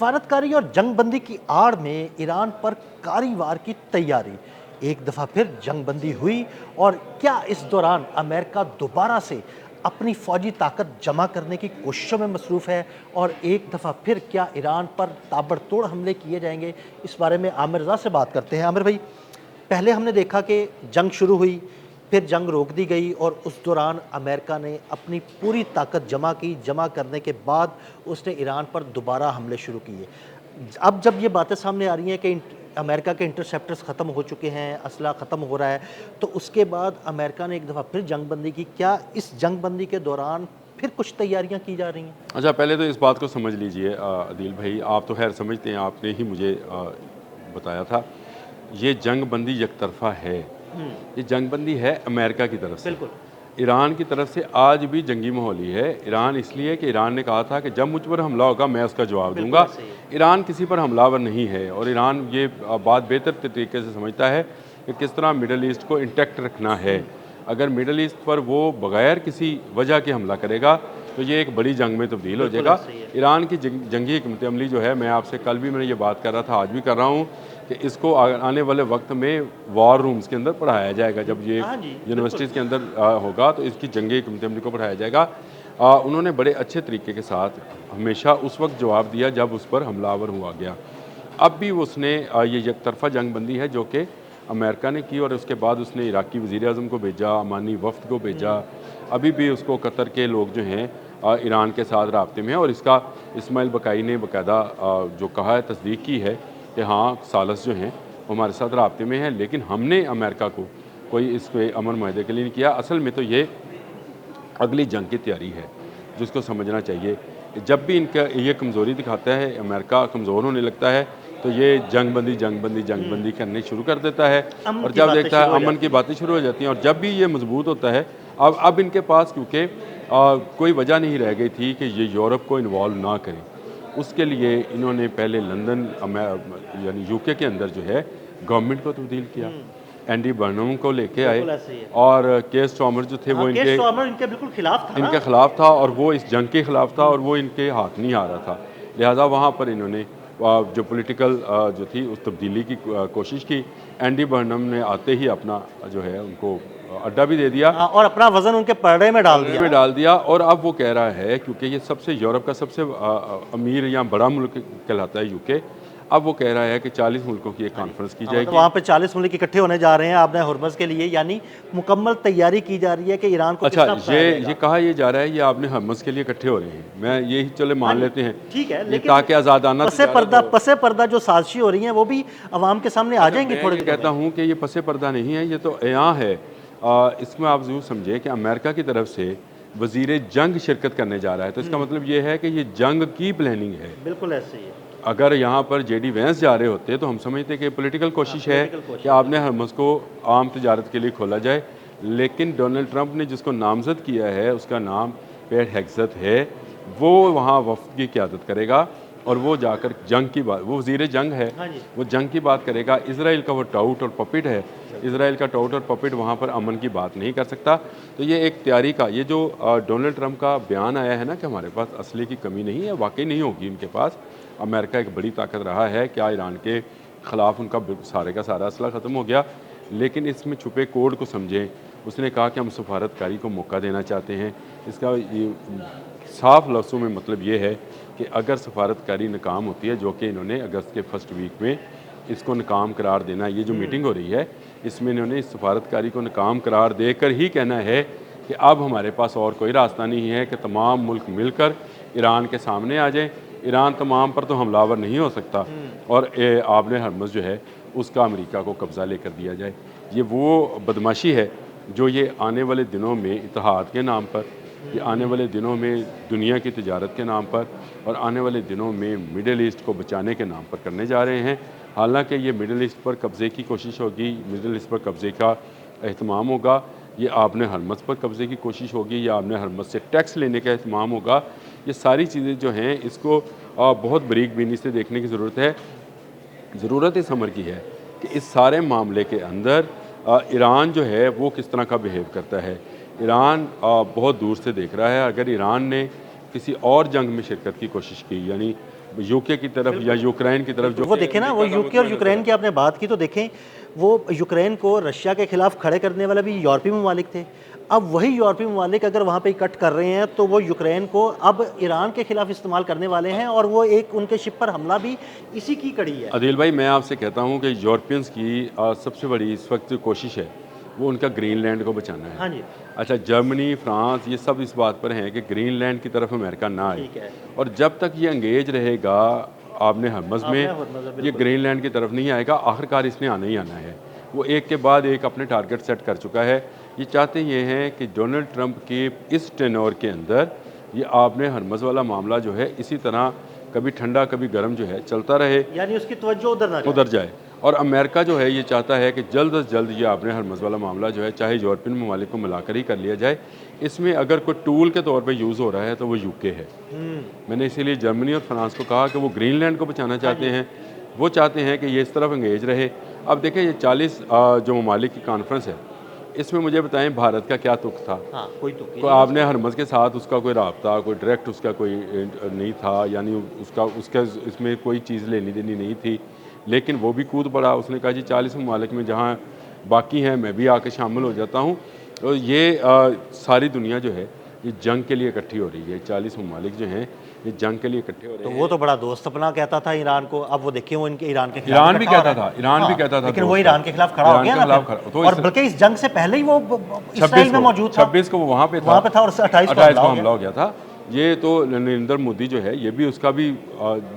सफारतकारी और जंगबंदी की आड़ में ईरान पर कारी वार की तैयारी। एक दफ़ा फिर जंगबंदी हुई और क्या इस दौरान अमेरिका दोबारा से अपनी फौजी ताकत जमा करने की कोशिशों में मसरूफ़ है और एक दफ़ा फिर क्या ईरान पर ताबड़तोड़ हमले किए जाएंगे? इस बारे में आमिर रज़ा से बात करते हैं। आमिर भाई, पहले हमने देखा कि जंग शुरू हुई, फिर जंग रोक दी गई और उस दौरान अमेरिका ने अपनी पूरी ताकत जमा की। जमा करने के बाद उसने ईरान पर दोबारा हमले शुरू किए। अब जब ये बातें सामने आ रही हैं कि अमेरिका के इंटरसेप्टर्स ख़त्म हो चुके हैं, असला ख़त्म हो रहा है, तो उसके बाद अमेरिका ने एक दफ़ा फिर जंगबंदी की। क्या इस जंगबंदी के दौरान फिर कुछ तैयारियां की जा रही हैं? अच्छा, पहले तो इस बात को समझ लीजिए अदील भाई, आप तो खैर समझते हैं, आपने ही मुझे बताया था। ये जंगबंदी यकतरफ़ा है। ये जंगबंदी है अमेरिका की तरफ से। बिल्कुल। ईरान की तरफ से आज भी जंगी माहौल ही है। ईरान इसलिए कि ईरान ने कहा था कि जब मुझ पर हमला होगा मैं उसका जवाब बिल्कुल दूंगा। ऐसे ही है। ईरान किसी पर हमलावर नहीं है और ईरान ये बात बेहतर तरीके से समझता है कि किस तरह मिडल ईस्ट को इंटैक्ट रखना है। अगर मिडल ईस्ट पर वो बगैर किसी वजह के हमला करेगा तो ये एक बड़ी जंग में तब्दील हो बिल्कुल जाएगा। ऐसे ही है। ईरान की जंगी हिकमत अमली जो है, मैं आपसे कल भी मैंने ये बात कर रहा था, आज भी कर रहा हूँ कि इसको आने वाले वक्त में वॉर रूम्स के अंदर पढ़ाया जाएगा। जब ये हाँ जी, यूनिवर्सिटीज़ के अंदर होगा तो इसकी जंगी हिकमत अमली को पढ़ाया जाएगा। उन्होंने बड़े अच्छे तरीके के साथ हमेशा उस वक्त जवाब दिया जब उस पर हमलावर हुआ गया। अब भी उसने ये एकतरफ़ा जंगबंदी है जो कि अमेरिका ने की और उसके बाद उसने इराकी वज़ीर-ए-आज़म को भेजा, अमानी वफ़द को भेजा। अभी भी उसको कतर के लोग जो हैं ईरान के साथ राब्ते में हैं और इसका इस्माइल बकाई ने बाकायदा जो कहा है, तस्दीक की है कि हाँ, सालस जो हैं वो हमारे साथ राब्ते में हैं, लेकिन हमने अमेरिका को कोई इस पे अमन माहदे के लिए नहीं किया। असल में तो ये अगली जंग की तैयारी है, जिसको समझना चाहिए। जब भी इनका ये कमज़ोरी दिखाता है, अमेरिका कमज़ोर होने लगता है, तो ये जंगबंदी करनी शुरू कर देता है अमन और की जब बातें देखता शुरू है हो अमन जाती की हैं। बातें शुरू हो जाती हैं और जब भी ये मजबूत होता है, अब इनके पास क्योंकि कोई वजह नहीं रह गई थी कि ये यूरोप को इन्वॉल्व ना करें। उसके लिए इन्होंने पहले लंदन यानी यूके के अंदर जो है गवर्नमेंट को तब्दील किया। एंडी बर्नम को लेके आए बिल्कुल ऐसे ही है। और केयर स्टार्मर जो थे हाँ, वो केर स्टार्मर इनके बिल्कुल खिलाफ था ना। इनके ख़िलाफ़ था और वो इस जंग के ख़िलाफ़ था और वो इनके हाथ नहीं आ रहा था। लिहाजा वहाँ पर इन्होंने जो पॉलिटिकल जो थी उस तब्दीली की कोशिश की। एंडी बर्नम ने आते ही अपना जो है उनको अड्डा भी दे दिया, हाँ, और अपना वजन उनके पर्दे में डाल में दिया। डाल दिया। और अब वो कह रहा है, क्योंकि ये सबसे यूरोप का सबसे अमीर या बड़ा मुल्क कहलाता है यूके, अब वो कह रहा है कि 40 मुल्कों की एक कॉन्फ्रेंस की हाँ, मतलब जाएगी। वहाँ पे 40 मुल्क इकट्ठे होने जा रहे हैं आपने हुर्मुज़ के लिए, यानी मुकम्मल तैयारी की जा रही है कि ईरान को किस अच्छा, तरह फंसाया जाएगा। ये कहा ये जा रहा है ये आपने हर्मस के लिए इकट्ठे हो रहे हैं, मैं यही चले हाँ मान जी, लेते हैं ठीक है, ये लेकिन ताकि आज़ादाना तिजारत हो। पसे पर्दा जो साजिशें हो रही हैं वो भी अवाम के सामने आ जाएंगी मैं थोड़े ये दिनों कहता में। हूँ कि ये पसे पर्दा नहीं है, ये तो यहाँ है। इसमें आप ज़रूर समझें कि अमेरिका की तरफ से वज़ीर जंग शिरकत करने जा रहा है, तो इसका मतलब ये है कि ये जंग की प्लानिंग है। बिल्कुल ऐसे ही है। अगर यहाँ पर जेडी वैंस जा रहे होते तो हम समझते कि पॉलिटिकल कोशिश है पॉलिटिकल कोशिश कि है, आपने हरमस को आम तजारत के लिए खोला जाए, लेकिन डोनाल्ड ट्रंप ने जिसको नामजद किया है उसका नाम पेट हेग्ज़त है। वो वहाँ वफ़द की क़यादत करेगा और वो जाकर जंग की बात, वो वज़ीर जंग है, हाँ जी। वो जंग की बात करेगा। इसराइल का वो टाउट और पपिट है, इसराइल का टाउट और पपिट वहाँ पर अमन की बात नहीं कर सकता। तो ये एक तैयारी का, ये जो डोनाल्ड ट्रंप का बयान आया है ना कि हमारे पास असले की कमी नहीं है, वाकई नहीं होगी इनके पास। अमेरिका एक बड़ी ताकत रहा है, क्या ईरान के ख़िलाफ़ उनका सारे का सारा असला ख़त्म हो गया, लेकिन इसमें छुपे कोड को समझें। उसने कहा कि हम सफारतकारी को मौका देना चाहते हैं। इसका ये साफ लफ्ज़ों में मतलब ये है कि अगर सफारतकारी नाकाम होती है, जो कि इन्होंने अगस्त के फर्स्ट वीक में इसको नाकाम करार देना, ये जो मीटिंग हो रही है इसमें इन्होंने इस सफारतकारी को नाकाम करार देकर ही कहना है कि अब हमारे पास और कोई रास्ता नहीं है कि तमाम मुल्क मिलकर ईरान के सामने आ जाएं। ईरान तमाम पर तो हमलावर नहीं हो सकता और आबने हरमज़ जो है उसका अमेरिका को कब्ज़ा लेकर दिया जाए। ये वो बदमाशी है जो ये आने वाले दिनों में इत्तेहाद के नाम पर, ये आने वाले दिनों में दुनिया की तिजारत के नाम पर और आने वाले दिनों में मिडल ईस्ट को बचाने के नाम पर करने जा रहे हैं। हालांकि ये मिडल ईस्ट पर कब्ज़े की कोशिश होगी, मिडल ईस्ट पर कब्ज़े का एहतमाम होगा, ये आपने हरमज़ पर कब्ज़े की कोशिश होगी या आपने हरमज़ से टैक्स लेने का एहतमाम होगा। ये सारी चीज़ें जो हैं इसको बहुत बारीक बीनी से देखने की ज़रूरत है। ज़रूरत इस अमर की है कि इस सारे मामले के अंदर ईरान जो है वो किस तरह का बिहेव करता है। ईरान बहुत दूर से देख रहा है। अगर ईरान ने किसी और जंग में शिरकत की कोशिश की, यानी यूके की तरफ या यूक्रेन की तरफ जो वो देखें ना, वो यूके और यूक्रेन की आपने बात की तो देखें, वो यूक्रेन को रशिया के खिलाफ खड़े करने वाले भी यूरोपीय ममालिक थे। अब वही यूरोपीय ममालिक अगर वहाँ पे इकट्ठ कर रहे हैं तो वो यूक्रेन को अब ईरान के खिलाफ इस्तेमाल करने वाले हैं, और वो एक उनके शिप पर हमला भी इसी की कड़ी है। अदिल भाई, मैं आपसे कहता हूँ कि यूरोपियंस की सबसे बड़ी इस वक्त जो कोशिश है वो उनका ग्रीनलैंड को बचाना है। हाँ जी, अच्छा, जर्मनी, फ्रांस, ये सब इस बात पर हैं कि ग्रीनलैंड की तरफ अमेरिका ना आए, ठीक है। और जब तक ये एंगेज रहेगा आपने हरमज़ आपने में, हरमज़ में, ये बिल्कुल। ग्रीनलैंड की तरफ नहीं आएगा। आखिरकार इसने आना ही आना है। वो एक के बाद एक अपने टारगेट सेट कर चुका है। ये चाहते ये हैं कि डोनाल्ड ट्रंप के इस टेन्योर के अंदर ये आपने हरमज़ वाला मामला जो है इसी तरह कभी ठंडा कभी गर्म जो है चलता रहे, यानी उसकी तवज्जो उधर ना जाए। उधर जाए। और अमेरिका जो है ये चाहता है कि जल्द अज जल्द ये आपने हरमज़ वाला मामला जो है चाहे यूरोपियन ममालिक को मिलाकर ही कर लिया जाए। इसमें अगर कोई टूल के तौर पे यूज़ हो रहा है तो वो यूके है। मैंने इसीलिए जर्मनी और फ्रांस को कहा कि वो ग्रीनलैंड को बचाना चाहते हैं। वो चाहते हैं कि ये इस तरफ एंगेज रहे। अब देखें, ये 40 जो ममालिक की कॉन्फ्रेंस है, इसमें मुझे बताएं भारत का क्या तुक था? हाँ, कोई तो कोई आपने हरमज़ के साथ उसका कोई राब्ता, कोई डायरेक्ट उसका कोई नहीं था, यानी उसका इसमें कोई चीज़ लेनी देनी नहीं थी। लेकिन वो भी कूद पड़ा, उसने कहा जी 40 ममालिक में जहाँ बाकी हैं मैं भी आके शामिल हो जाता हूँ। तो ये सारी दुनिया जो है ये जंग के लिए इकट्ठी हो रही है। 40 ममालिक जो हैं ये जंग के लिए इकट्ठे हो रहे तो हैं। वो तो बड़ा दोस्त अपना कहता था ईरान को, अब वो देखिए वो इनके ईरान के खिलाफ ईरान भी इकट्ठा हो कहता रहा है। था, ईरान भी कहता था, लेकिन वो दोस्त ईरान के खिलाफ खड़ा हो ईरान गया के ना खिलाफ फिर। खड़ा- तो और इस- बल्कि इस जंग से पहले ही वो 26 इसराइल में मौजूद था, 26 को वो वहाँ पे वहाँ पे था, और 28 को 28 को हमला हमला हो गया था। ये तो नरेंद्र मोदी जो है ये भी उसका भी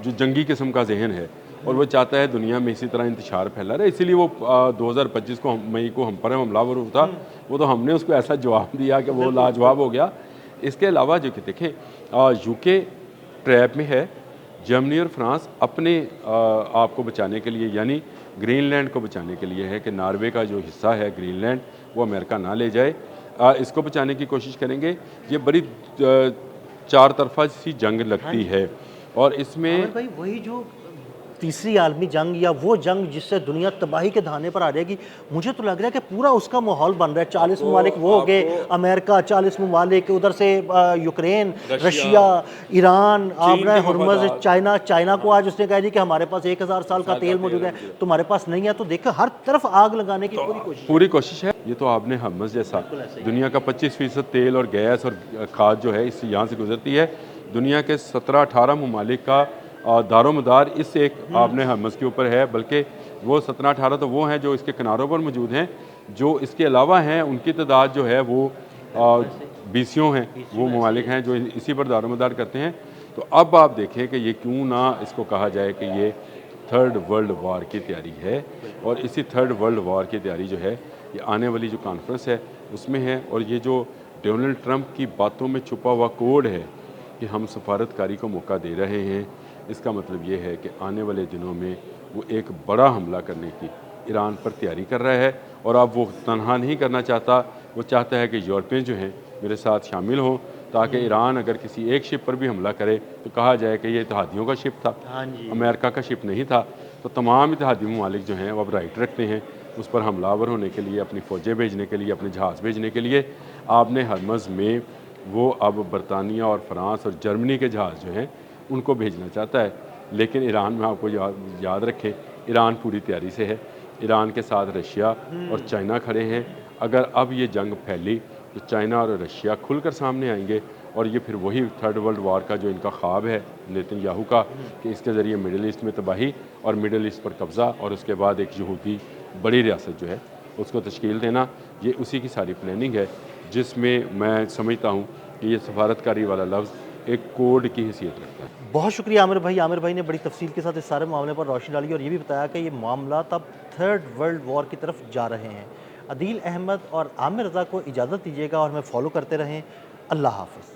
जो जंगी किस्म का जहन है, और वो चाहता है दुनिया में इसी तरह इंतशार फैला रहे। इसीलिए वो 2025 को मई को हम पर हमलावर था, वो तो हमने उसको ऐसा जवाब दिया कि वो लाजवाब हो गया। इसके अलावा जो कि देखें, यूके ट्रैप में है, जर्मनी और फ्रांस अपने आप को बचाने के लिए, यानी ग्रीनलैंड को बचाने के लिए है कि नॉर्वे का जो हिस्सा है ग्रीनलैंड वो अमेरिका ना ले जाए। इसको बचाने की कोशिश करेंगे। ये बड़ी चार तरफा सी जंग लगती है, और इसमें आमिर भाई वही जो तीसरी आलमी जंग, या वो जंग जिससे दुनिया तबाही के धाने पर आ जाएगी, मुझे तो लग रहा है कि पूरा उसका माहौल बन रहा है। 40 ममालिक वो हो गए, अमेरिका, 40 ममालिक उधर से, यूक्रेन, रशिया, ईरान, आपने हरमज़, चाइना को आज उसने कहा जी कि हमारे पास 1000 साल का तेल मौजूद है, तुम्हारे पास नहीं है। तो देखो हर तरफ आग लगाने की पूरी कोशिश है। ये तो आपने हरमज़ जैसा दुनिया का 25% तेल और गैस और खाद जो है इस यहाँ से गुजरती है। दुनिया के 17-18 ममालिक का दारोमदार इस एक आपने हरमज़ के ऊपर है, बल्कि वो 17-18 तो वो हैं जो इसके किनारों पर मौजूद हैं। जो इसके अलावा हैं उनकी तादाद जो है वो 20 हैं, वो ममालिक हैं जो इसी पर दारोमदार करते हैं। तो अब आप देखें कि ये क्यों ना इसको कहा जाए कि ये थर्ड वर्ल्ड वार की तैयारी है, और इसी थर्ड वर्ल्ड वार की तैयारी जो है ये आने वाली जो कॉन्फ्रेंस है उसमें है। और ये जो डोनाल्ड ट्रंप की बातों में छुपा हुआ कोड है कि हम सफारतकारी को मौका दे रहे हैं, इसका मतलब ये है कि आने वाले दिनों में वो एक बड़ा हमला करने की ईरान पर तैयारी कर रहा है। और अब वो तनहा नहीं करना चाहता, वो चाहता है कि यूरोपियन जो हैं मेरे साथ शामिल हों, ताकि ईरान अगर किसी एक शिप पर भी हमला करे तो कहा जाए कि ये इत्तेहादियों का शिप था, अमेरिका का शिप नहीं था। तो तमाम इत्तेहादी ममालिक जो हैं वो अब राइट रखते हैं उस पर हमलावर होने के लिए, अपनी फ़ौजें भेजने के लिए, अपने जहाज़ भेजने के लिए। आपने हरमज़ में वो अब बरतानिया और फ्रांस और जर्मनी के जहाज़ जो हैं उनको भेजना चाहता है। लेकिन ईरान में आपको याद रखें, ईरान पूरी तैयारी से है। ईरान के साथ रशिया और चाइना खड़े हैं। अगर अब ये जंग फैली तो चाइना और रशिया खुलकर सामने आएंगे, और ये फिर वही थर्ड वर्ल्ड वार का जो इनका ख्वाब है नेतन्याहू का, कि इसके ज़रिए मिडल ईस्ट में तबाही और मिडल ईस्ट पर कब्ज़ा, और उसके बाद एक यहूदी बड़ी रियासत जो है उसको तश्कील देना, ये उसी की सारी प्लानिंग है, जिसमें मैं समझता हूँ कि ये सफारतकारी वाला लफ्ज़ एक कोड की हैसियत रखता है। बहुत शुक्रिया आमिर भाई। आमिर भाई ने बड़ी तफसील के साथ इस सारे मामले पर रोशनी डाली, और ये भी बताया कि ये मामला तब थर्ड वर्ल्ड वॉर की तरफ जा रहे हैं। अदील अहमद और आमिर रज़ा को इजाज़त दीजिएगा, और हमें फॉलो करते रहें। अल्लाह हाफ़िज़।